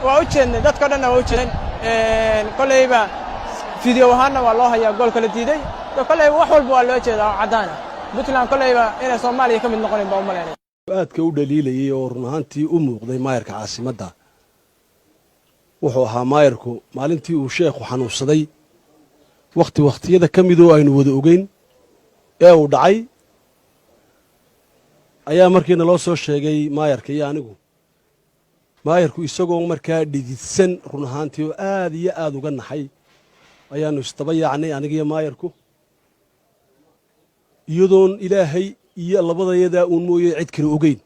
وأوجدنا دت كنا وأوجدنا كل يبقى فيديو هنا والله هي جول كل تيدي كل يبقى وحول بوالوجد عدانا بتلان كل يبقى إلى صوماليا كم النقطة بأمالنا aad ka u dhaliilay oo run ahaantii u muuqday maayarka caasimadda wuxuu ahaa maayarku maalintii uu sheekhu xanuunsaday waqtiyada ka mid oo aynu wada ogeyn ee uu dhacay ayaa markiina loo soo sheegay maayarka iyo anigu maayarku isagoo markaa dhididsan run ahaantii oo aad iyo aad uga naxay ayaanu isdaba yaacnay aniga iyo maayarku iyadoon ilaahay iyo labadayada uun mooyee cid kale ogeyn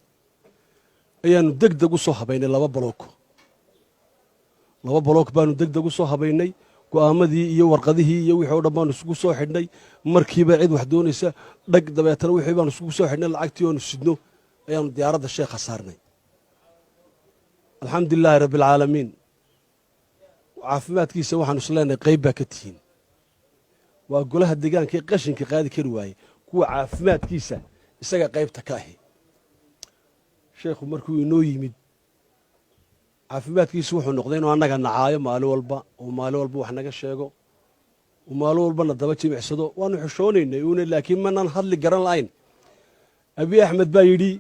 ayaanu degdeg u soo habaynay laba baloog baanu degdeg u soo habaynay go'aamadii iyo warqadihii iyo wixii oo dhan baanu isugu soo xidhnay markiiba cid wax doonaysa dhag dabeetana wixii baanu isugu soo xidhnay lacagtii oonu sidno ayaanu diyaaradda sheekha saarnay alxamdulilaahi rabbilcaalamiin caafimaadkiisa waxaanu isleenahay qayb baa ka tihiin waa golaha deegaanka ee qashinka qaadi kari waaye kuwa caafimaadkiisa isaga qaybta ka ahi sheekhu markuu inoo yimid caafimaadkiisu wuxuu noqday inuu annaga nacaayo maalin walba wax naga sheego oo maalin walbana daba jimicsado waanu xishoonaynay uuna laakiin manaan hadli garan la'ayn abi axmed baa yidhi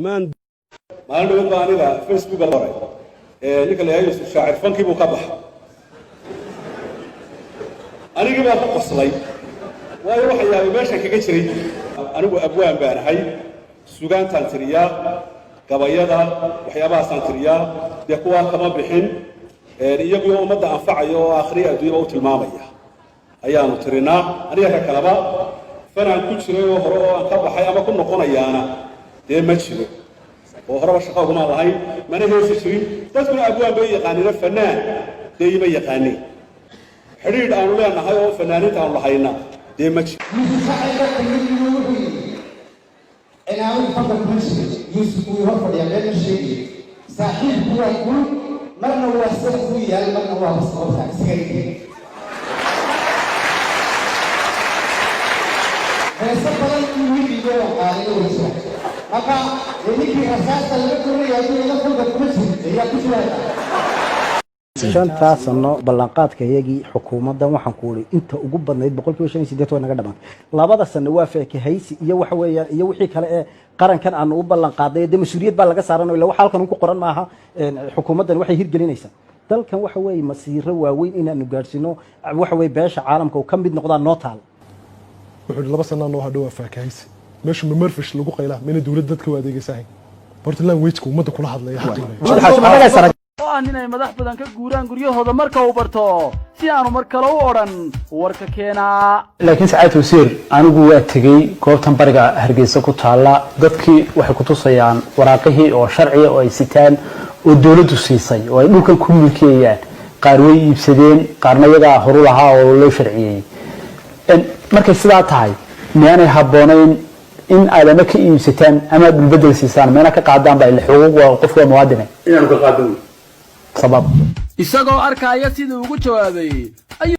maalin dhawad baa aniga facebooka la qoray ninka la yidhaahdo shaacir fankii buu ka baxay anigii baa ku qoslay waayo waxa yaabay meesha kaga jiray anigu abwaan baan ahay sugaantaan tiriyaa gabayada waxyaabahaasaan tiriyaa dee kuwaa kama bixin iyagoo ummadda anfacaya oo akhriya adduunyaba u tilmaamaya ayaanu tirinaa aniga ka kalaba fanaan ku jiray oo hore oo aan ka baxay ama ku noqonayaana dee ma jiro oo horeba shaqo uguma lahayn mana heesi jirin dadkuna abwaan bay yaqaanina fanaan dee ima yaqaaniin xidhiidh aanu leenahay oo fanaaninta aanu lahayna dee ma jiro أنا أقول فضل كل يوسف ويرفض يا غير الشيء صحيح هو يقول مرنا هو السيد يا مرنا هو الصوت سكري بس طبعا يقول لي على الوجه أبا يجي رصاص الكل يقول له فضل كل يا كل shanta sano ballanqaadka iyagii xukuumaddan waxaan ku wari inta ugu badnayd 158 way naga dhamaan labada sano waa faakahaysi iyo waxa weeyaan iyo wixii kale ee qarankan aan u ballanqaaday de mas'uuliyad baa laga saaranayo ilaa waxa halkan ku qoran maaha xukuumaddan waxay hirgelinaysaa dalkan waxa weey masiiro waaweyn inaanu gaarsino waxa weey beesha caalamka oo kamid noqdaan nootaal wuxuu laba sano noo hadhow faakahaysi meesha marfish lagu qaylaa mina dawladda dadka adeegaysaa Portland weejku umada kula hadlaya oo aan inay madax badan ka guuraan guryahooda marka uu barto si aanu mar kale u oran warka keena laakiin saacad wasiir anigu waa tagay goobtan bariga Hargeysa ku taala dadkii waxay ku tusayaan waraaqihii oo sharci oo ay sitaan oo dawladdu siisay oo ay dhulkan ku milkiyayaan qaar way iibsadeen qaarna iyaga horu lahaa oo loo sharciyay markay sidaa tahay miyaanay habboonayn in aadama ka iibsataan ama dhulbedel siisaan meena ka qaadaan baa ilaa xuquuq qofka muwaadin inaan ka qaadano sabab isagoo arkaya sidii ugu jawaabay